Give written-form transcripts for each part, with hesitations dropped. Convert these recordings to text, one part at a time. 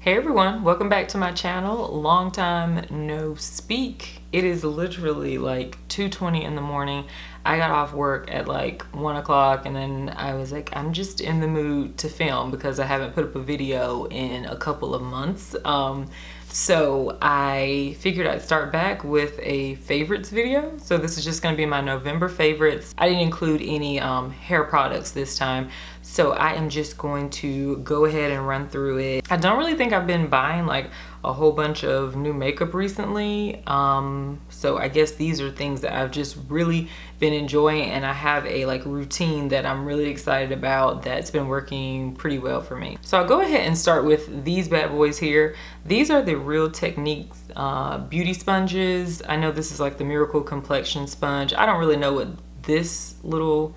Hey everyone, welcome back to my channel. Long time no speak. It is literally like 2:20 in the morning. I got off work at like 1 o'clock and then I was like, I'm just in the mood to film because I haven't put up a video in a couple of months. So I figured I'd start back with a favorites video. So this is just gonna be my November favorites. I didn't include any hair products this time. So I am just going to go ahead and run through it. I don't really think I've been buying like a whole bunch of new makeup recently. So I guess these are things that I've just really been enjoying, and I have a like routine that I'm really excited about that's been working pretty well for me. So I'll go ahead and start with these bad boys here. These are the Real Techniques beauty sponges. I know this is like the Miracle Complexion Sponge. I don't really know what this little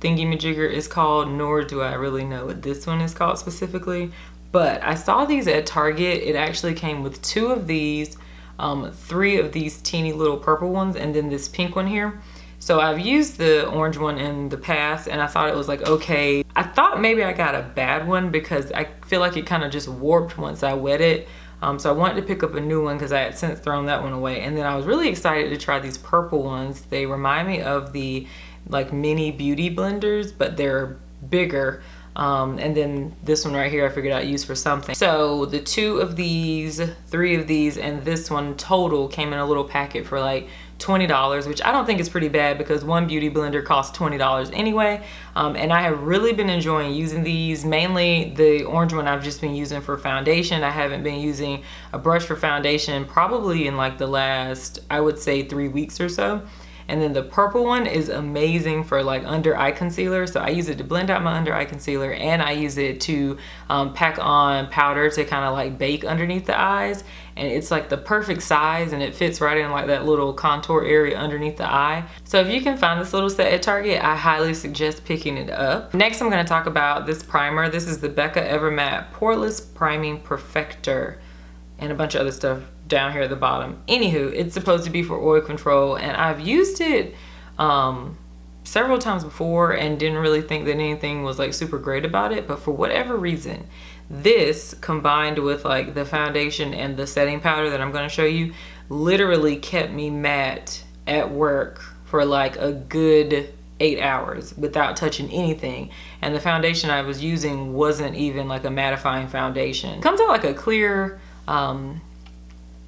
thingy-majigger is called, nor do I really know what this one is called specifically, but I saw these at Target. It actually came with 2 of these, 3 of these teeny little purple ones, and then this pink one here. So I've used the orange one in the past and I thought it was like okay. I thought maybe I got a bad one because I feel like it kind of just warped once I wet it. So I wanted to pick up a new one because I had since thrown that one away, and then I was really excited to try these purple ones. They remind me of the like mini beauty blenders, but they're bigger. And then this one right here I figured I'd use for something. So the 2 of these, 3 of these, and this one total came in a little packet for like $20, which I don't think is pretty bad because one beauty blender costs $20 anyway. And I have really been enjoying using these. Mainly the orange one I've just been using for foundation. I haven't been using a brush for foundation probably in like the last, I would say 3 weeks or so. And then the purple one is amazing for like under eye concealer. So I use it to blend out my under eye concealer, and I use it to pack on powder to kind of like bake underneath the eyes. And it's like the perfect size, and it fits right in like that little contour area underneath the eye. So if you can find this little set at Target, I highly suggest picking it up. Next, I'm gonna talk about this primer. This is the Becca Evermatte Poreless Priming Perfector, and a bunch of other stuff down here at the bottom. Anywho, it's supposed to be for oil control, and I've used it several times before and didn't really think that anything was like super great about it, but for whatever reason, this combined with like the foundation and the setting powder that I'm going to show you literally kept me matte at work for like a good 8 hours without touching anything. And the foundation I was using wasn't even like a mattifying foundation. It comes out like a clear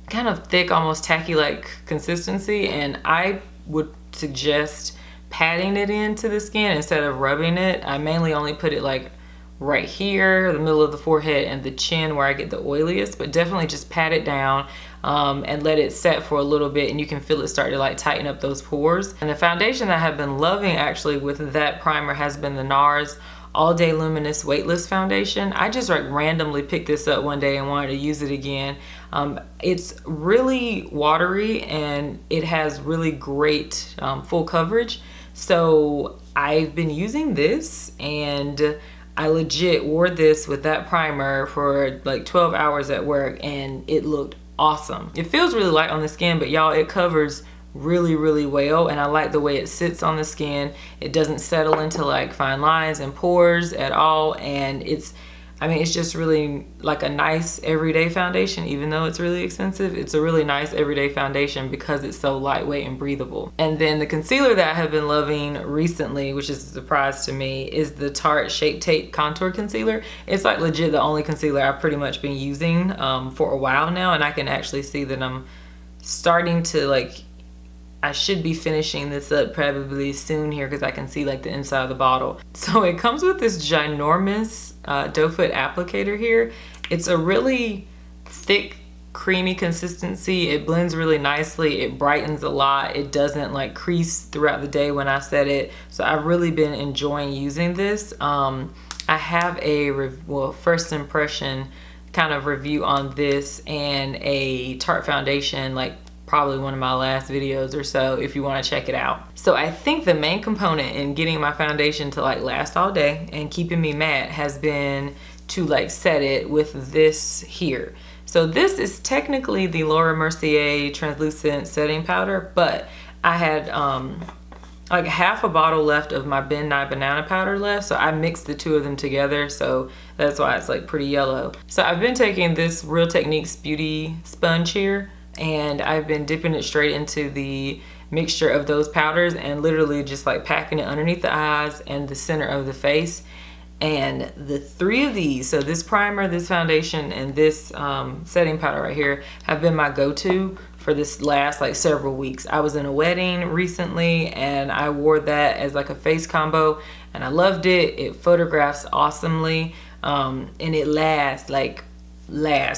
kind of thick, almost tacky like consistency, and I would suggest patting it into the skin instead of rubbing it. I mainly only put it like right here, the middle of the forehead and the chin where I get the oiliest, but definitely just pat it down and let it set for a little bit, and you can feel it start to like tighten up those pores. And the foundation that I have been loving actually with that primer has been the Nars All Day Luminous Weightless foundation. I just like randomly picked this up one day and wanted to use it again. It's really watery and it has really great full coverage. So I've been using this, and I legit wore this with that primer for like 12 hours at work, and it looked awesome. It feels really light on the skin, but y'all, it covers really well, and I like the way it sits on the skin. It doesn't settle into like fine lines and pores at all, and it's just really like a nice everyday foundation. Even though it's really expensive, it's a really nice everyday foundation because it's so lightweight and breathable. And then the concealer that I have been loving recently, which is a surprise to me, is the Tarte Shape Tape Contour Concealer. It's like legit the only concealer I've pretty much been using for a while now, and I can actually see that I'm starting to like, I should be finishing this up probably soon here because I can see like the inside of the bottle. So it comes with this ginormous doe foot applicator here. It's a really thick, creamy consistency. It blends really nicely. It brightens a lot. It doesn't like crease throughout the day when I set it. So I've really been enjoying using this. I have a first impression kind of review on this and a Tarte foundation, like probably one of my last videos or so if you want to check it out. So I think the main component in getting my foundation to like last all day and keeping me matte has been to like set it with this here. So this is technically the Laura Mercier translucent setting powder, but I had like half a bottle left of my Ben Nye banana powder left, so I mixed the 2 of them together. So That's why it's like pretty yellow. So I've been taking this Real Techniques Beauty sponge here, and I've been dipping it straight into the mixture of those powders and literally just like packing it underneath the eyes and the center of the face. And the three of these, so this primer, this foundation, and this setting powder right here, have been my go-to for this last like several weeks. I was in a wedding recently and I wore that as like a face combo, and I loved it. It photographs awesomely, and it lasts,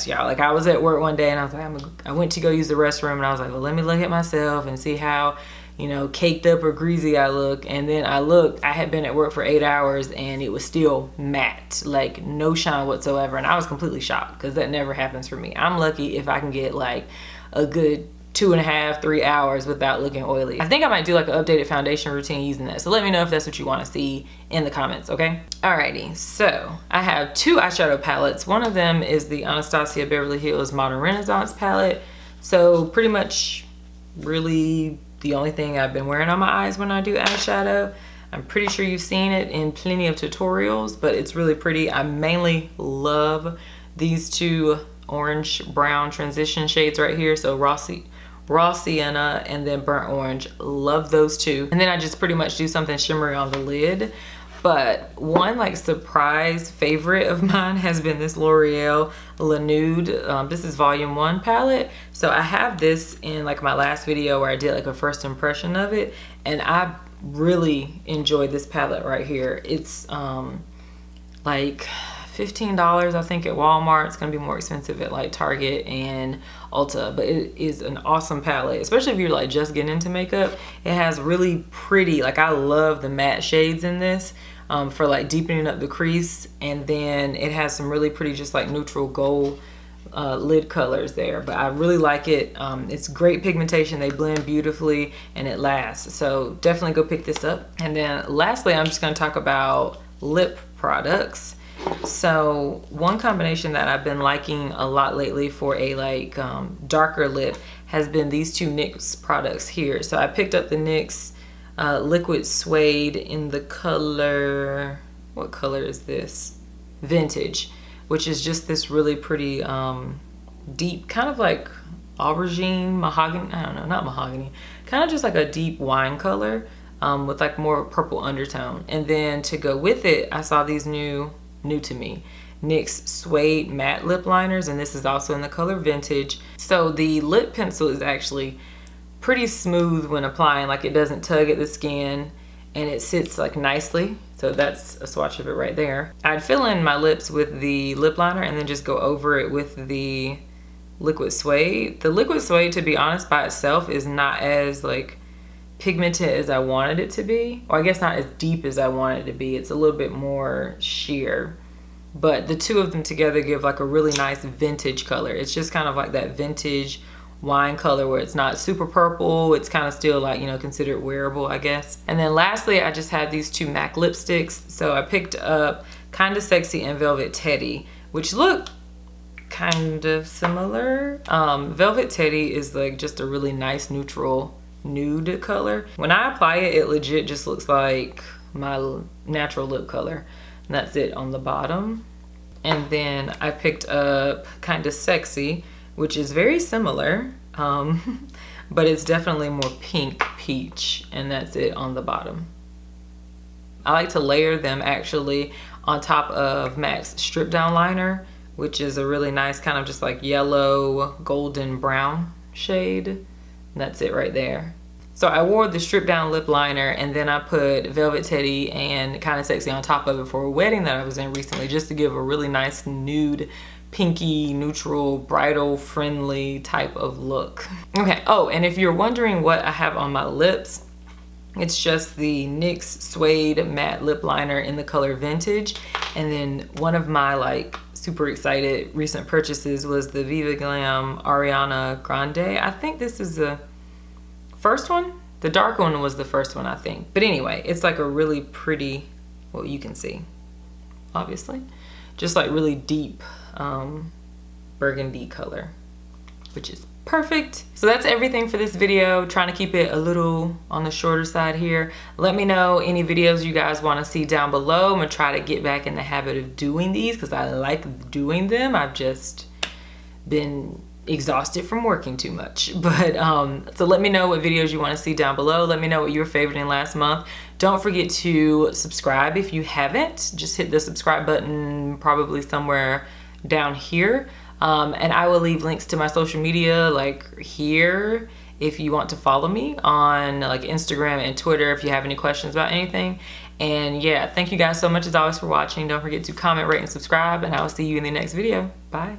y'all. Like, I was at work one day and I was like, I went to go use the restroom, and I was like, well, let me look at myself and see how, you know, caked up or greasy I look. And then I looked, I had been at work for 8 hours and it was still matte, like no shine whatsoever. And I was completely shocked because that never happens for me. I'm lucky if I can get like a good 2.5, 3 hours without looking oily. I think I might do like an updated foundation routine using that. So let me know if that's what you want to see in the comments, okay? Alrighty, so I have 2 eyeshadow palettes. One of them is the Anastasia Beverly Hills Modern Renaissance palette. So pretty much really the only thing I've been wearing on my eyes when I do eyeshadow. I'm pretty sure you've seen it in plenty of tutorials, but it's really pretty. I mainly love these 2 orange brown transition shades right here. So raw sienna and then burnt orange. Love those 2. And then I just pretty much do something shimmery on the lid. But one like surprise favorite of mine has been this L'Oreal Nude. This is volume 1 palette. So I have this in like my last video where I did like a first impression of it, and I really enjoyed this palette right here. It's like $15 I think at Walmart. It's gonna be more expensive at like Target and Ulta, but it is an awesome palette, especially if you're like just getting into makeup. It has really pretty, like, I love the matte shades in this for like deepening up the crease, and then it has some really pretty just like neutral gold lid colors there. But I really like it. It's great pigmentation, they blend beautifully, and it lasts. So definitely go pick this up. And then lastly, I'm just gonna talk about lip products. So one combination that I've been liking a lot lately for a like darker lip has been these 2 NYX products here. So I picked up the NYX liquid suede in the color, what color is this? Vintage, which is just this really pretty deep, kind of like aubergine, mahogany, I don't know, not mahogany, kind of just like a deep wine color with like more purple undertone. And then to go with it, I saw these new to me NYX Suede matte lip liners, and this is also in the color Vintage. So the lip pencil is actually pretty smooth when applying, like it doesn't tug at the skin, and it sits like nicely. So that's a swatch of it right there. I'd fill in my lips with the lip liner and then just go over it with the liquid suede. The liquid suede, to be honest, by itself is not as like pigmented as I wanted it to be, or I guess not as deep as I wanted it to be. It's a little bit more sheer, but the 2 of them together give like a really nice vintage color. It's just kind of like that vintage wine color where it's not super purple. It's kind of still like, you know, considered wearable, I guess. And then lastly, I just have these 2 MAC lipsticks. So I picked up Kinda Sexy and Velvet Teddy, which look kind of similar. Velvet Teddy is like just a really nice neutral nude color. When I apply it, it legit just looks like my natural lip color, and that's it on the bottom. And then I picked up Kinda Sexy, which is very similar, but it's definitely more pink peach, and that's it on the bottom. I like to layer them actually on top of MAC's Strip Down Liner, which is a really nice kind of just like yellow golden brown shade. That's it right there. So I wore the Strip Down lip liner, and then I put Velvet Teddy and Kinda Sexy on top of it for a wedding that I was in recently, just to give a really nice nude, pinky, neutral, bridal friendly type of look. Okay, oh, and if you're wondering what I have on my lips, it's just the NYX Suede matte lip liner in the color Vintage. And then one of my like super excited recent purchases was the Viva Glam Ariana Grande. I think this is the first one. The dark one was the first one, I think. But anyway, it's like a really pretty, well, you can see, obviously, just like really deep burgundy color. which is perfect. So that's everything for this video. Trying to keep it a little on the shorter side here. Let me know any videos you guys want to see down below. I'm gonna try to get back in the habit of doing these because I like doing them. I've just been exhausted from working too much. But so let me know what videos you want to see down below. Let me know what you were favoriting last month. Don't forget to subscribe if you haven't. Just hit the subscribe button probably somewhere down here. And I will leave links to my social media like here if you want to follow me on like Instagram and Twitter if you have any questions about anything. And yeah, thank you guys so much as always for watching. Don't forget to comment, rate, and subscribe, and I will see you in the next video. Bye.